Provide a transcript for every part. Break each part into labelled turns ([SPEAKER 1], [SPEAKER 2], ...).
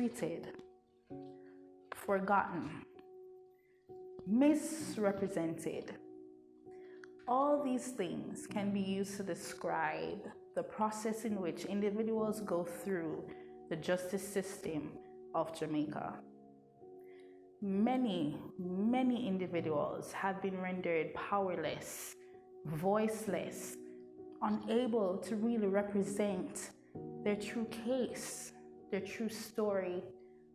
[SPEAKER 1] mistreated, forgotten, misrepresented. All these things can be used to describe the process in which individuals go through the justice system of Jamaica. Many individuals have been rendered powerless, voiceless, unable to really represent their true case, their true story,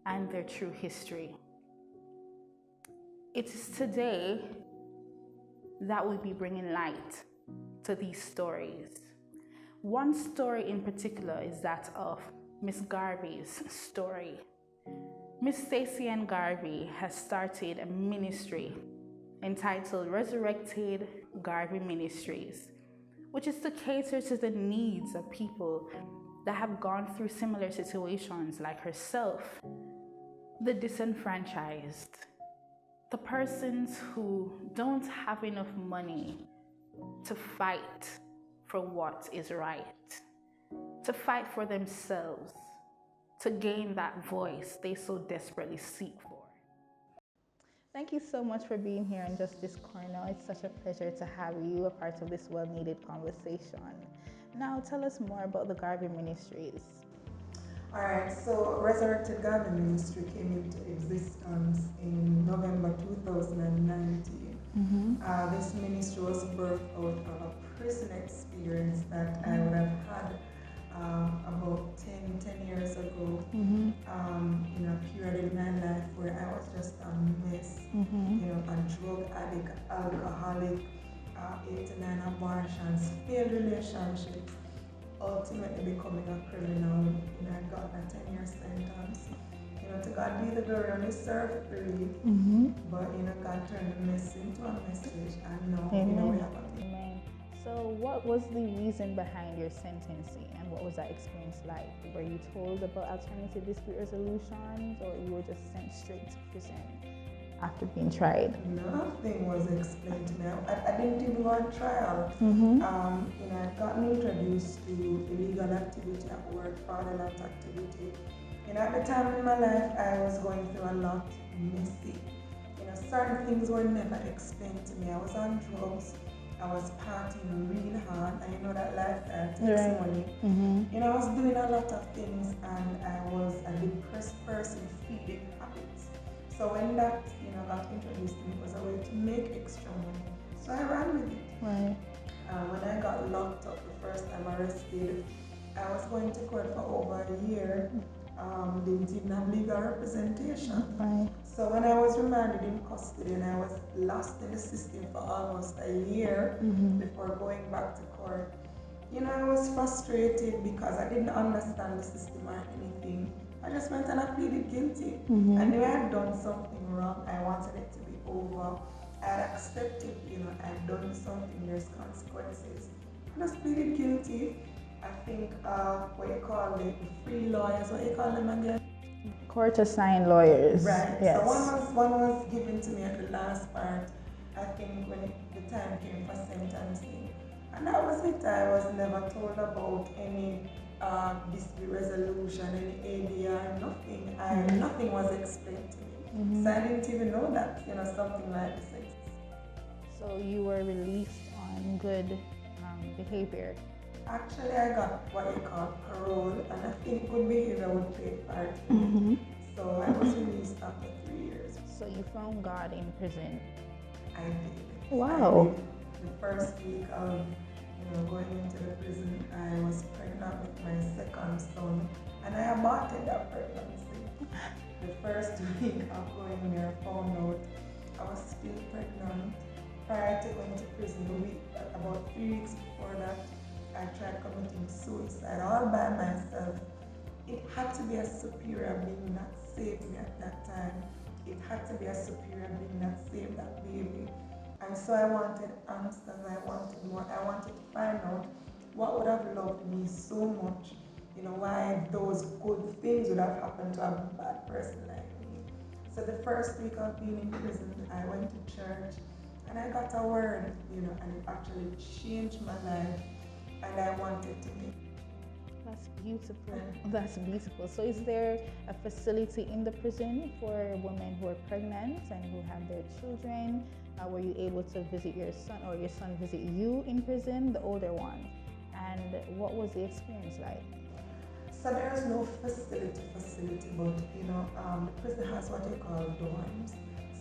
[SPEAKER 1] and their true history. It is today that we'll be bringing light to these stories. One story in particular is that of Miss Garvey's story. Miss Stacey Ann Garvey has started a ministry entitled Resurrected Garvey Ministries, which is to cater to the needs of people that have gone through similar situations like herself, the disenfranchised, the persons who don't have enough money to fight for what is right, to fight for themselves, to gain that voice they so desperately seek for. Thank you so much for being here on Justice Corner. It's such a pleasure to have you a part of this well-needed conversation. Now tell us more about the Garvey Ministries.
[SPEAKER 2] Alright, so Resurrected Garvey Ministry came into existence in November 2019. This ministry was birthed out of a prison experience that I would have had about 10 years ago, in a period in my life where I was just a mess, a drug addict, alcoholic, 89 abortions, failed relationships, ultimately becoming a criminal. I got a 10-year sentence. To God be the glory, I only served 3, but God turned the mess into a message, and now we have a thing.
[SPEAKER 1] Amen. So what was the reason behind your sentencing, and what was that experience like? Were you told about alternative dispute resolutions, or you were just sent straight to prison after being tried?
[SPEAKER 2] Nothing was explained to me. I didn't even go on trial. I'd gotten introduced to illegal activity at work, fraudulent activity. At the time in my life, I was going through a lot messy. Certain things were never explained to me. I was on drugs. I was partying real hard, and that lifestyle takes money. I was doing a lot of things, and I was a depressed person feeding habits. So when that got introduced to me, it was a way to make extra money. So I ran with it.
[SPEAKER 1] Right.
[SPEAKER 2] When I got locked up the first time arrested, I was going to court for over a year. Didn't even have legal representation.
[SPEAKER 1] Right.
[SPEAKER 2] So when I was remanded in custody and I was lost in the system for almost a year before going back to court, I was frustrated because I didn't understand the system or anything. I just went and I pleaded guilty. I knew I had done something wrong. I wanted it to be over. I had accepted, I'd done something, there's consequences. I just pleaded guilty. I think what you call the free lawyers, what you call them again?
[SPEAKER 1] Court-assigned lawyers.
[SPEAKER 2] Right.
[SPEAKER 1] Yes.
[SPEAKER 2] So one was given to me at the last part, I think when the time came for sentencing. And that was it. I was never told about any dispute resolution, any ADR, nothing. Nothing was explained to me. So I didn't even know that, something like this exists.
[SPEAKER 1] So you were released on good behavior.
[SPEAKER 2] Actually, I got what you call parole, and I think good behavior would play a part. So I was released after 3 years.
[SPEAKER 1] So you found God in prison.
[SPEAKER 2] I did.
[SPEAKER 1] Wow.
[SPEAKER 2] The first week of going into the prison, I was pregnant with my second son, and I aborted that pregnancy. The first week of going there, I found out I was still pregnant. Prior to going to prison, about 3 weeks before that, I tried committing suicide all by myself. It had to be a superior being that saved me at that time. It had to be a superior being that saved that baby. And so I wanted answers, I wanted more. I wanted to find out what would have loved me so much. Why those good things would have happened to a bad person like me. So the first week of being in prison, I went to church and I got a word, and it actually changed my life. And I wanted to be.
[SPEAKER 1] That's beautiful. That's beautiful. So is there a facility in the prison for women who are pregnant and who have their children? Were you able to visit your son, or your son visit you in prison, the older one? And what was the experience like?
[SPEAKER 2] So there's no facility, but the prison has what they call dorms.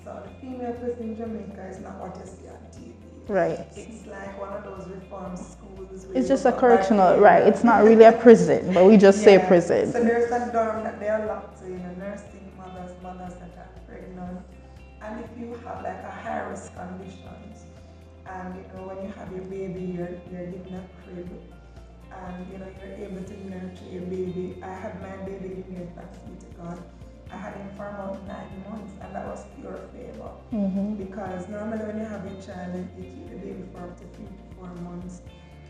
[SPEAKER 2] So the female prison in Jamaica is not what you see on TV.
[SPEAKER 1] Right.
[SPEAKER 2] It's like one of those reform schools.
[SPEAKER 1] It's just a correctional, right? It's not really a prison, but we just say prison.
[SPEAKER 2] So there's a dorm that they are locked in, nursing mothers that are pregnant. And if you have like a high risk conditions, and when you have your baby, you're given a crib, and you're able to nurture your baby. I had my baby given me, thanks be to God. I had him for about 9 months, and that was pure favor. Because normally when you have a child, you keep the baby for up to 3 to 4 months.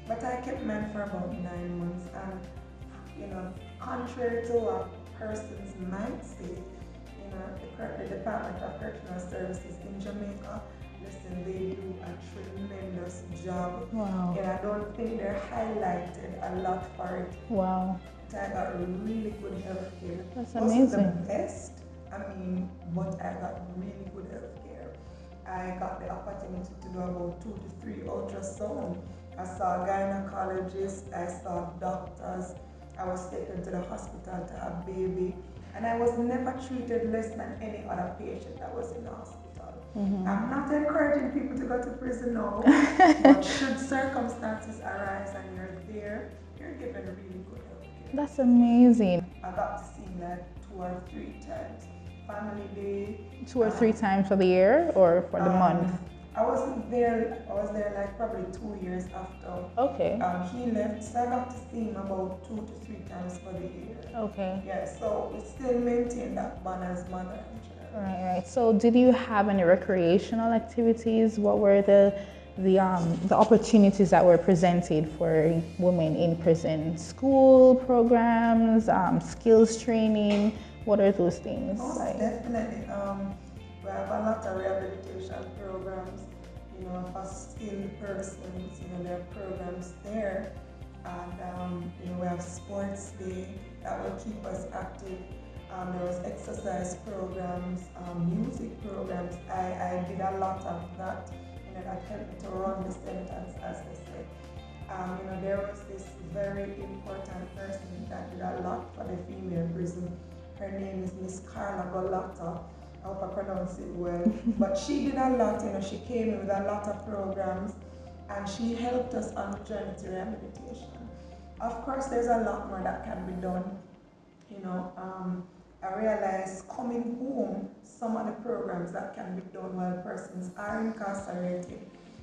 [SPEAKER 2] But I kept mine for about 9 months, and contrary to what persons might say, the Department of Correctional Services in Jamaica, listen, they do a tremendous job.
[SPEAKER 1] Wow.
[SPEAKER 2] And I don't think they're highlighted a lot for it.
[SPEAKER 1] Wow.
[SPEAKER 2] I got really good health care.
[SPEAKER 1] That's
[SPEAKER 2] Wasn't
[SPEAKER 1] amazing.
[SPEAKER 2] the best, but I got really good health care. I got the opportunity to do about 2 to 3 ultrasound. I saw a gynecologist, I saw doctors, I was taken to the hospital to have baby, and I was never treated less than any other patient that was in the hospital. I'm not encouraging people to go to prison now, but should circumstances arise and you're there, you're given really good health care.
[SPEAKER 1] That's amazing.
[SPEAKER 2] I got to see that 2 or 3 times. Family Day.
[SPEAKER 1] 2 or 3 times for the year or for the month?
[SPEAKER 2] I was there like probably 2 years after.
[SPEAKER 1] Okay.
[SPEAKER 2] He left, so I got to see him about 2 to 3 times for the year.
[SPEAKER 1] Okay.
[SPEAKER 2] Yeah, so we still maintain that bond as mother and child.
[SPEAKER 1] Right. So did you have any recreational activities? What were the opportunities that were presented for women in prison? School programs, skills training. What are those things?
[SPEAKER 2] Most definitely. We have a lot of rehabilitation programs, for skilled persons. There are programs there, and we have sports day that will keep us active. There was exercise programs, music programs. I did a lot of that. That helped me to run the sentence, as they say. There was this very important person that did a lot for the female prison. Her name is Miss Carla Golata. I hope I pronounce it well. But she did a lot, she came in with a lot of programs, and she helped us on the journey to rehabilitation. Of course, there's a lot more that can be done. I realized coming home, some of the programs that can be done while persons are incarcerated,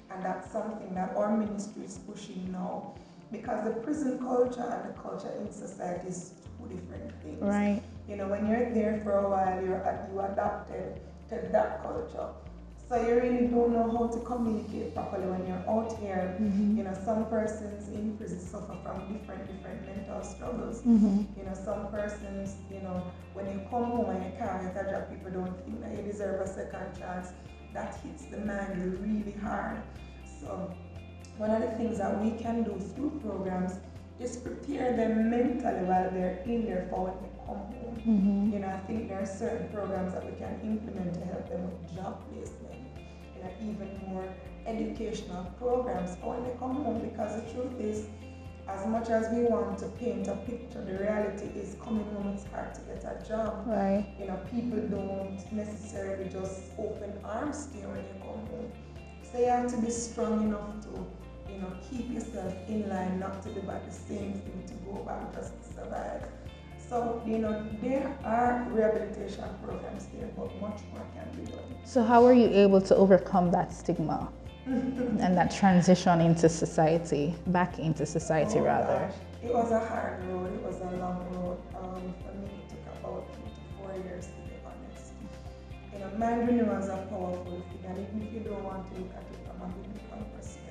[SPEAKER 2] and that's something that our ministry is pushing now, because the prison culture and the culture in society is 2 different things.
[SPEAKER 1] Right.
[SPEAKER 2] When you're there for a while, you adapted to that culture. So you really don't know how to communicate properly when you're out here. Some persons in prison suffer from different mental struggles. Some persons, when you come home and you can't get a job, people don't think that you deserve a second chance. That hits the mind really hard. So one of the things that we can do through programs is prepare them mentally while they're in there for when they come home. I think there are certain programs that we can implement to help them with job placement. Even more educational programs for when they come home, because the truth is, as much as we want to paint a picture, the reality is coming home, it's hard to get a job.
[SPEAKER 1] Right.
[SPEAKER 2] People don't necessarily just open arms to you when you come home. So you have to be strong enough to, keep yourself in line, not to do about the same thing, to go back just to survive. So, there are rehabilitation programs there, but much more can be done.
[SPEAKER 1] So how were you able to overcome that stigma and that transition into society, back into society rather?
[SPEAKER 2] Gosh. It was a hard road, it was a long road. For me, it took about 3 to 4 years, to be honest. Mind renewal is a powerful thing, and even if you don't want to look at it from a biblical perspective,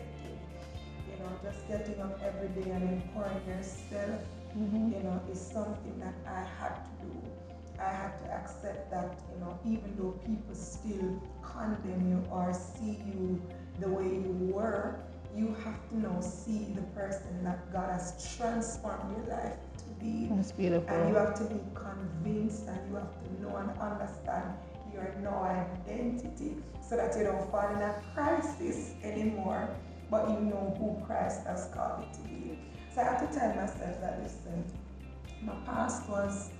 [SPEAKER 2] just getting up every day and empowering yourself, is something that I had to do. I had to accept that, even though people still condemn you or see you the way you were, you have to now see the person that God has transformed your life to be.
[SPEAKER 1] That's beautiful.
[SPEAKER 2] And you have to be convinced, and you have to know and understand your no identity, so that you don't fall in a crisis anymore, but you know who Christ has called you to be. So I have to tell myself that, listen, my past was,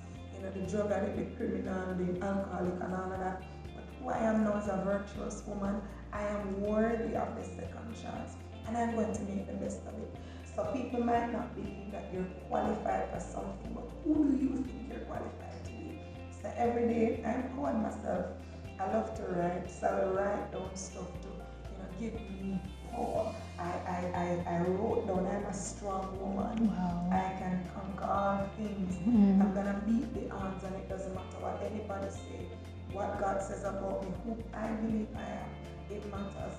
[SPEAKER 2] the drug addict, the criminal, the alcoholic, and all of that. But who I am now is a virtuous woman. I am worthy of the second chance, and I'm going to make the best of it. So people might not believe that you're qualified for something, but who do you think you're qualified to be? So every day I empower myself. I love to write, so I write down stuff to, give me power. I wrote down, I'm a strong woman. Wow. I can conquer all things. I'm gonna beat the odds, and it doesn't matter what anybody says. What God says about me, who I believe I am, it matters.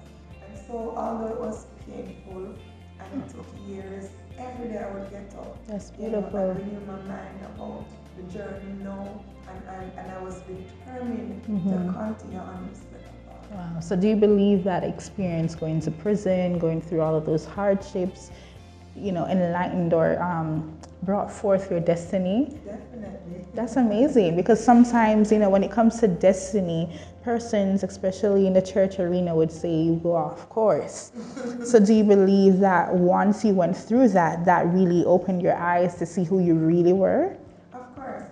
[SPEAKER 2] And so, although it was painful and it took years, every day I would get up.
[SPEAKER 1] That's beautiful.
[SPEAKER 2] And renew my mind about the journey now, and I was determined to continue on this path.
[SPEAKER 1] Wow. So do you believe that experience, going to prison, going through all of those hardships, enlightened or brought forth your destiny?
[SPEAKER 2] Definitely.
[SPEAKER 1] That's amazing, because sometimes, when it comes to destiny, persons, especially in the church arena, would say you go off course. So do you believe that once you went through that, that really opened your eyes to see who you really were?
[SPEAKER 2] Of course.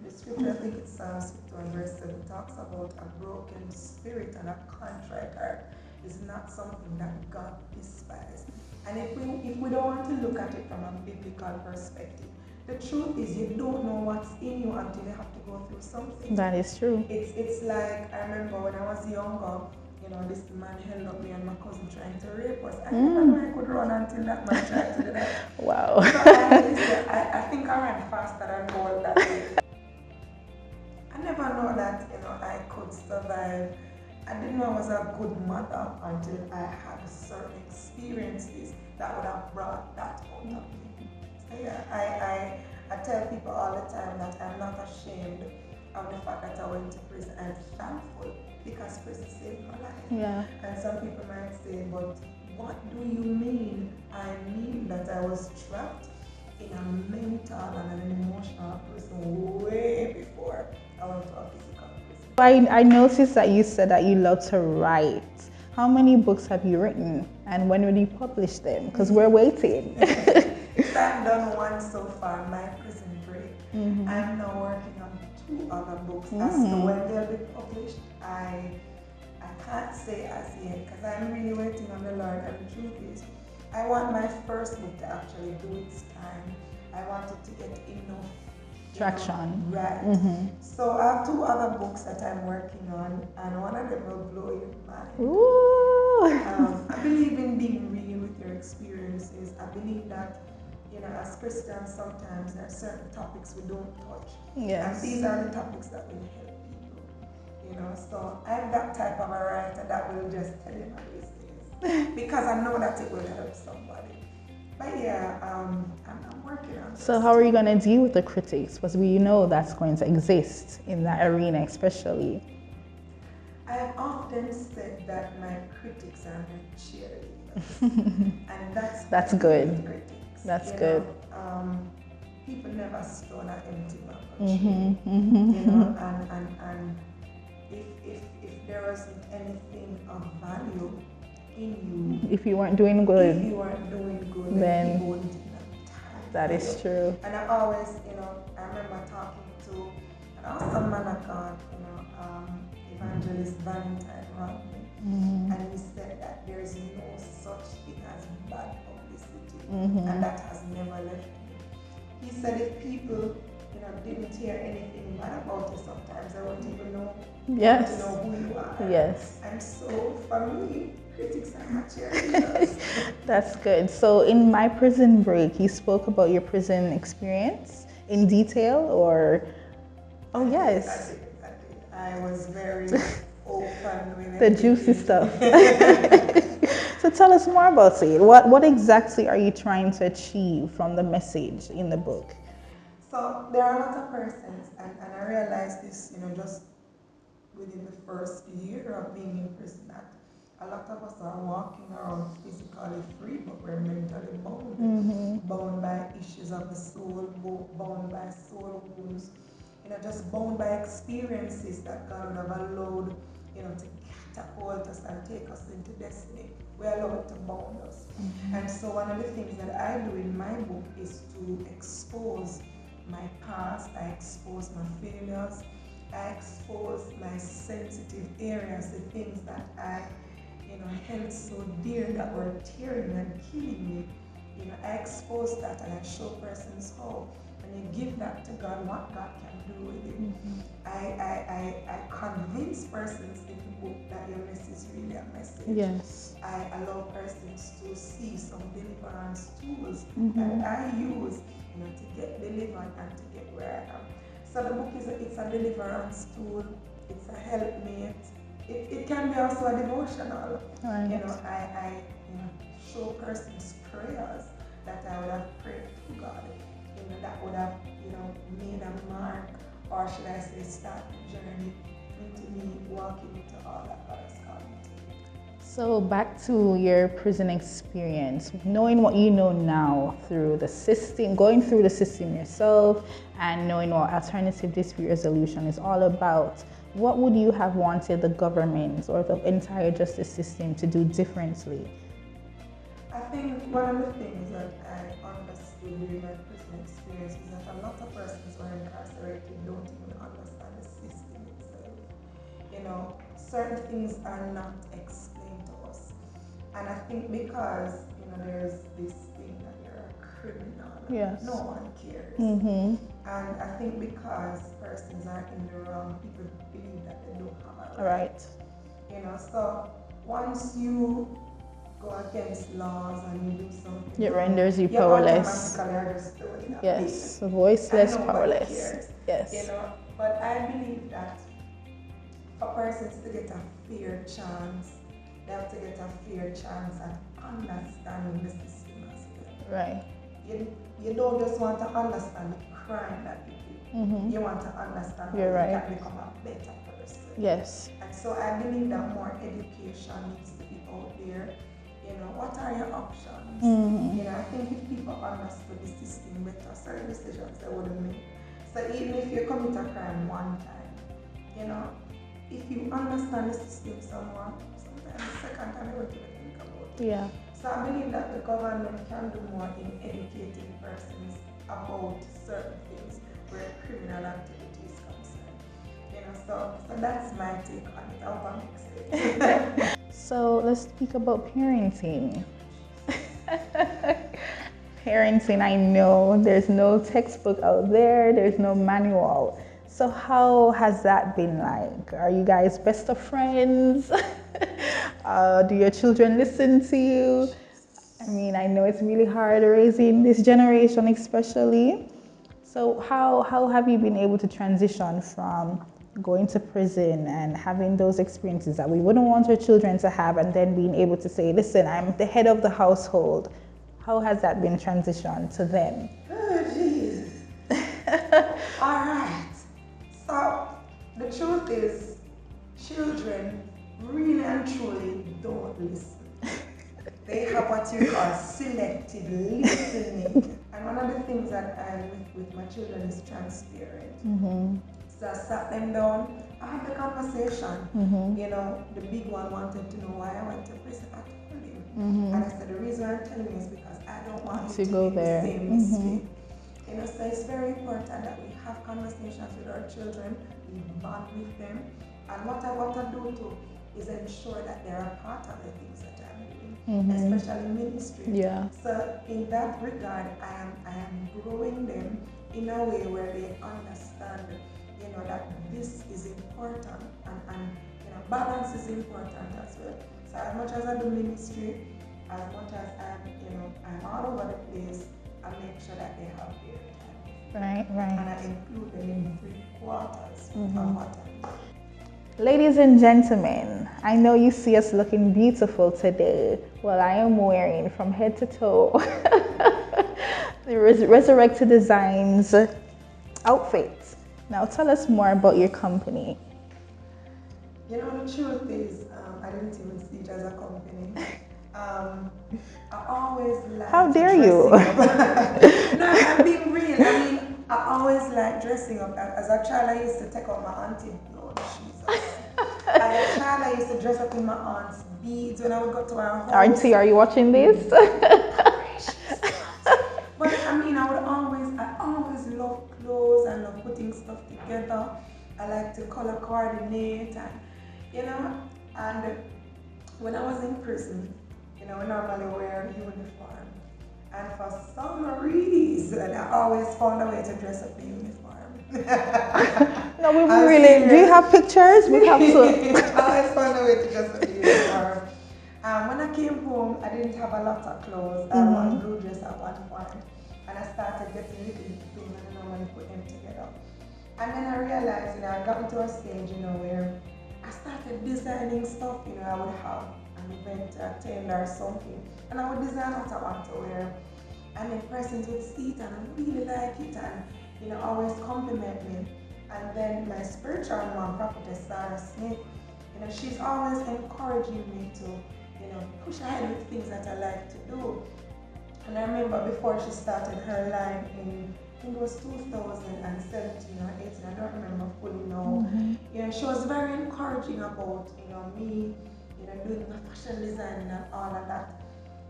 [SPEAKER 2] The scripture, I think it's Psalms 51 verse 7, talks about a broken spirit and a contrite heart is not something that God despises. And if we don't want to look at it from a biblical perspective, the truth is you don't know what's in you until you have to go through something.
[SPEAKER 1] That is true.
[SPEAKER 2] It's like, I remember when I was younger, this man held up me and my cousin trying to rape us. I never knew I could run until that man tried to do that.
[SPEAKER 1] Wow.
[SPEAKER 2] So I think I ran faster than Bolt that day. I never know that, I could survive. I didn't know I was a good mother until I had certain experiences that would have brought that out of me. So yeah, I tell people all the time that I'm not ashamed of the fact that I went to prison. I'm thankful because prison saved my life.
[SPEAKER 1] Yeah.
[SPEAKER 2] And some people might say, but what do you mean? I mean that I was trapped in a mental and an emotional prison way before I went to a physical prison.
[SPEAKER 1] I noticed that you said that you love to write. How many books have you written, and when will you publish them? Because we're waiting.
[SPEAKER 2] So I've done one so far, My Prison Break. I'm now working on 2 other books. As to when they'll be published, I can't say as yet, because I'm really waiting on the Lord. And the truth is, I want my first book to actually do its time. I want it to get enough
[SPEAKER 1] traction.
[SPEAKER 2] Right. So I have 2 other books that I'm working on, and one of them will blow your mind.
[SPEAKER 1] Ooh.
[SPEAKER 2] I believe in being real with your experiences. I believe that, as Christians, sometimes there are certain topics we don't touch.
[SPEAKER 1] Yes.
[SPEAKER 2] And these are the topics that will help people. So I'm that type of a writer that will just tell you my business because I know that it will help somebody. But yeah, I'm working on this.
[SPEAKER 1] So how are you going to deal with the critics? Because we know that's going to exist in that arena, especially.
[SPEAKER 2] I have often said that my critics are my cheerleaders. And that's good. Critics.
[SPEAKER 1] That's good.
[SPEAKER 2] People never stone an empty bag of and if there wasn't anything of value in you,
[SPEAKER 1] if you weren't doing good,
[SPEAKER 2] then people wouldn't even have time.
[SPEAKER 1] That is true.
[SPEAKER 2] And I always, I remember talking to an awesome man of God, Evangelist Valentine Rodney, and he said that there is no such thing as bad publicity, and that has never left me. He said if people, didn't hear anything bad about you, sometimes I won't even know, to know who you are.
[SPEAKER 1] Yes.
[SPEAKER 2] And so for me, critics are my cheerleaders.
[SPEAKER 1] That's good. So in My Prison Break, you spoke about your prison experience in detail, or? Oh yes.
[SPEAKER 2] I did. I was very open with
[SPEAKER 1] the juicy stuff. So tell us more about it. What exactly are you trying to achieve from the message in the book?
[SPEAKER 2] So there are a lot of persons, and I realized this, just within the first year of being in prison, that a lot of us are walking around physically free, but we're mentally bound. Bound by issues of the soul, bound by soul wounds, just bound by experiences that God would have allowed, to catapult us and take us into destiny. We allow it to bound us. And so one of the things that I do in my book is to expose my past, I expose my failures, I expose my sensitive areas, the things that I held so dear that were tearing and killing me. I expose that and I show persons how. And you give that to God, what God can do with it. I convince persons in the book that your message is really a message.
[SPEAKER 1] Yes.
[SPEAKER 2] I allow persons to see some deliverance tools that I use to get delivered and to get where I am. So the book it's a deliverance tool, it's a helpmate. It can be also a devotional.
[SPEAKER 1] Right.
[SPEAKER 2] I show persons prayers that I would have prayed to God. That would have, made a mark, or should I say, start the journey into me walking into all that God has called me to.
[SPEAKER 1] So back to your prison experience, knowing what you know now through the system, going through the system yourself, and knowing what alternative dispute resolution is all about, what would you have wanted the government or the entire justice system to do differently?
[SPEAKER 2] I think one of the things that I understood during my prison experience is that a lot of persons who are incarcerated don't even understand the system itself. Certain things are not explained to us. And I think because, there's this thing that you're a criminal,
[SPEAKER 1] yes,
[SPEAKER 2] no one cares. And I think because persons are in the wrong, people believe that they don't have a right. So once you go against laws and you do something,
[SPEAKER 1] it renders you powerless.
[SPEAKER 2] Yes,
[SPEAKER 1] voiceless, powerless. Yes.
[SPEAKER 2] But I believe that for persons to get a fair chance, they have to get a fair chance at understanding the system as well.
[SPEAKER 1] Right.
[SPEAKER 2] You don't just want to understand the crime that you do. You want to understand how you can become a better person.
[SPEAKER 1] Yes.
[SPEAKER 2] And so I believe that more education needs to be out there. What are your options? I think if people understood the system better, certain decisions they wouldn't make. So even if you commit a crime one time, if you understand the system sometimes the second time you won't even think about it.
[SPEAKER 1] Yeah. So
[SPEAKER 2] I believe that the government can do more in educating persons about certain things where criminal activity is concerned. So that's my take on it. I hope that makes sense.
[SPEAKER 1] So let's speak about parenting. Parenting, I know there's no textbook out there, there's no manual. So how has that been like? Are you guys best of friends? Do your children listen to you? I mean, I know it's really hard raising this generation especially. So how have you been able to transition from going to prison and having those experiences that we wouldn't want our children to have, and then being able to say, listen, I'm the head of the household? How has that been transitioned to them?
[SPEAKER 2] Oh, Jesus. All right. So the truth is, children really and truly don't listen. They have what you call selective listening. And one of the things that I with my children is transparent. So I sat them down, I had the conversation. The big one wanted to know why I went to prison. I told him. And I said, the reason I'm telling you is because I don't want you to go there. The same mistake. So it's very important that we have conversations with our children, we bond with them. And what I want to do too is ensure that they are part of the things that I'm doing, especially ministry.
[SPEAKER 1] Yeah.
[SPEAKER 2] So in that regard, I am growing them in a way where they understand that this is important, and balance is important as well. So as much as I do ministry, as much as I'm all over the place, I make sure that they have their time.
[SPEAKER 1] Right.
[SPEAKER 2] And I include them in 3 quarters of what I'm doing.
[SPEAKER 1] Ladies and gentlemen, I know you see us looking beautiful today. Well, I am wearing from head to toe the Resurrected Designs outfit. Now tell us more about your company.
[SPEAKER 2] You know, the truth is, I didn't even see it as a company. I always like
[SPEAKER 1] How dare
[SPEAKER 2] dressing
[SPEAKER 1] you?
[SPEAKER 2] up. No, I'm being real. I mean, I always like dressing up. As a child, I used to take out my auntie. Lord Jesus. As a child, I used to dress up in my aunt's beads when I would go to her house.
[SPEAKER 1] Auntie, are you watching this?
[SPEAKER 2] But I mean, I always love clothes. I love putting stuff together. I like to color coordinate, and you know. And when I was in prison, you know, we normally wear a uniform, and for some reason, I always found a way to dress up the uniform.
[SPEAKER 1] No, we really. Do you have pictures? We have to.
[SPEAKER 2] I always found a way to dress up the uniform. When I came home, I didn't have a lot of clothes. I had one blue dress at one point, and I started getting little things, and I normally put them together. And then I realized, you know, I got into a stage, you know, where I started designing stuff. You know, I would have an event to attend or something, and I would design what I want to wear, and then persons would see it and I really like it, and you know, always compliment me. And then my spiritual mom, Prophetess Sarah Smith, you know, she's always encouraging me to, you know, push ahead with things that I like to do. And I remember before she started her line in, I think it was 2017 or 18, I don't remember fully now. You know, she was very encouraging about, you know, me, you know, doing the fashion design and all of that.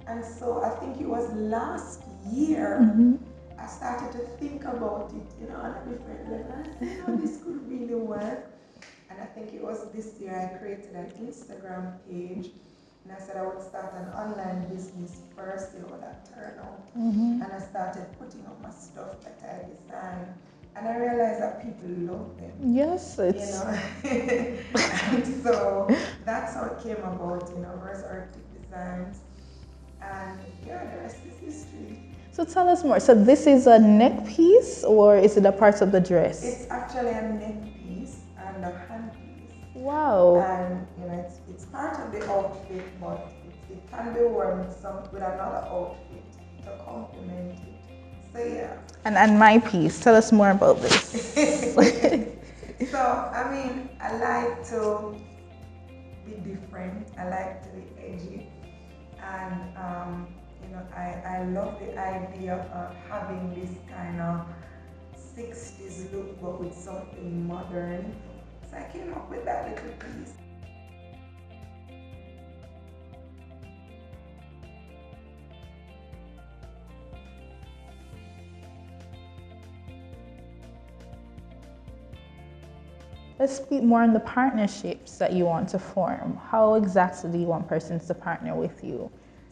[SPEAKER 2] And so I think it was last year, I started to think about it, you know, on a different level. I said, you know, this could really work. And I think it was this year I created an Instagram page. And I said I would start an online business first, you know, that turned out. And I started putting up my stuff that I designed. And I realized that people love them.
[SPEAKER 1] Yes, it's.
[SPEAKER 2] You know? And so that's how it came about, you know, Resurrected Designs. And yeah, the rest is history.
[SPEAKER 1] So tell us more. So this is a neck piece, or is it a part of the dress?
[SPEAKER 2] It's actually a neck piece and a hand piece.
[SPEAKER 1] Wow.
[SPEAKER 2] And you know, it's part of the outfit, but it can be worn with another outfit to complement it. So yeah.
[SPEAKER 1] And my piece. Tell us more about this.
[SPEAKER 2] So I mean, I like to be different. I like to be edgy, and you know, I love the idea of having this kind of 60s look, but with something modern. So I came up with that little piece.
[SPEAKER 1] Let's speak more on the partnerships that you want to form. How exactly do you want persons to partner with you?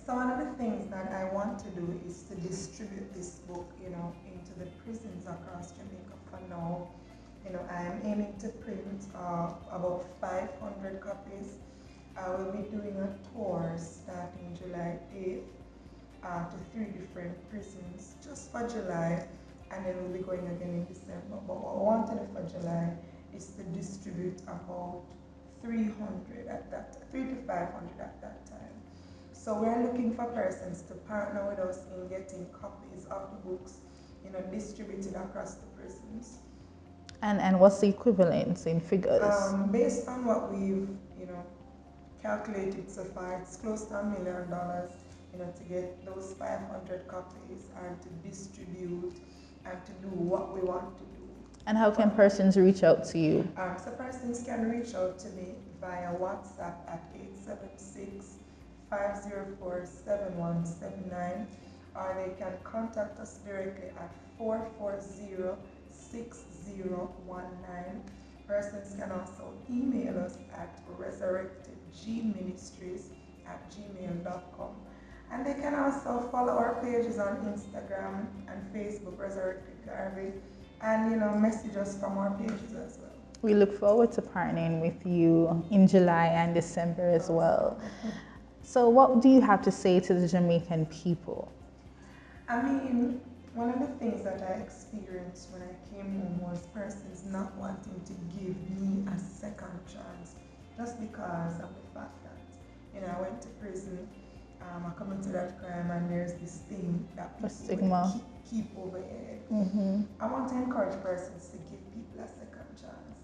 [SPEAKER 2] So one of the things that I want to do is to distribute this book, you know, into the prisons across Jamaica for now. You know, I am aiming to print about 500 copies. I will be doing a tour starting July 8th to 3 different prisons just for July, and then we'll be going again in December. But what I want to do for July is to distribute about 300 at that, 300 to 500 at that time. So we're looking for persons to partner with us in getting copies of the books, you know, distributed across the prisons.
[SPEAKER 1] And what's the equivalent in figures?
[SPEAKER 2] Based on what we've, you know, calculated so far, it's close to $1 million, you know, to get those 500 copies and to distribute and to do what we want to do.
[SPEAKER 3] And how can persons reach out to you?
[SPEAKER 2] So persons can reach out to me via WhatsApp at 876-504-7179, or they can contact us directly at 440-6019. Persons can also email us at resurrectedgministries@gmail.com. And they can also follow our pages on Instagram and Facebook, Resurrected Garvey, and, you know, message us from our pages as well.
[SPEAKER 3] We look forward to partnering with you in July and December as well. So what do you have to say to the Jamaican people?
[SPEAKER 2] I mean, one of the things that I experienced when I came home was persons not wanting to give me a second chance just because of the fact that, you know, I went to prison, I committed that crime, and there's this thing that people
[SPEAKER 3] stigma.
[SPEAKER 2] Keep over your head. I want to encourage persons to give people a second chance.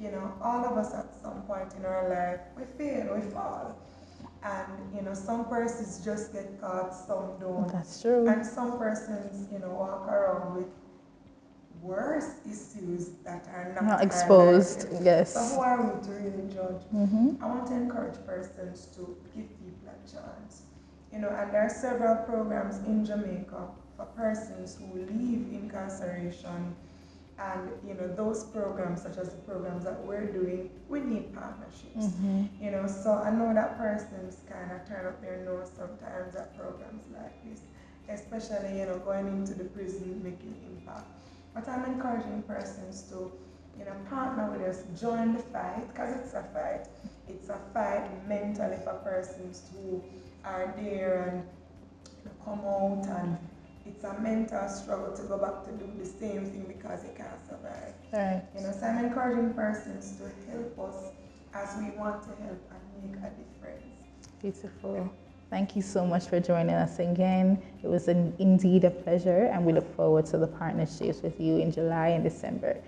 [SPEAKER 2] you know, all of us at some point in our life, we fail, we fall. And, you know, some persons just get caught, some don't.
[SPEAKER 3] That's true.
[SPEAKER 2] And some persons, you know, walk around with worse issues that are not
[SPEAKER 3] exposed.
[SPEAKER 2] highlighted.
[SPEAKER 3] Yes.
[SPEAKER 2] So who are we to really judge? I want to encourage persons to give people a chance. You know, and there are several programs in Jamaica for persons who leave incarceration. And, you know, those programs, such as the programs that we're doing, we need partnerships. You know, so I know that persons kind of turn up their nose sometimes at programs like this, especially, you know, going into the prison, making impact. But I'm encouraging persons to, you know, partner with us, join the fight, because it's a fight. It's a fight mentally for persons who are there and, you know, come out, and it's a mental struggle to go back to do the same thing because you can't survive.
[SPEAKER 3] Right.
[SPEAKER 2] You know, so I'm encouraging persons to help us as we want to help and make a difference.
[SPEAKER 3] Beautiful. Thank you so much for joining us again. It was indeed a pleasure, and we look forward to the partnerships with you in July and December.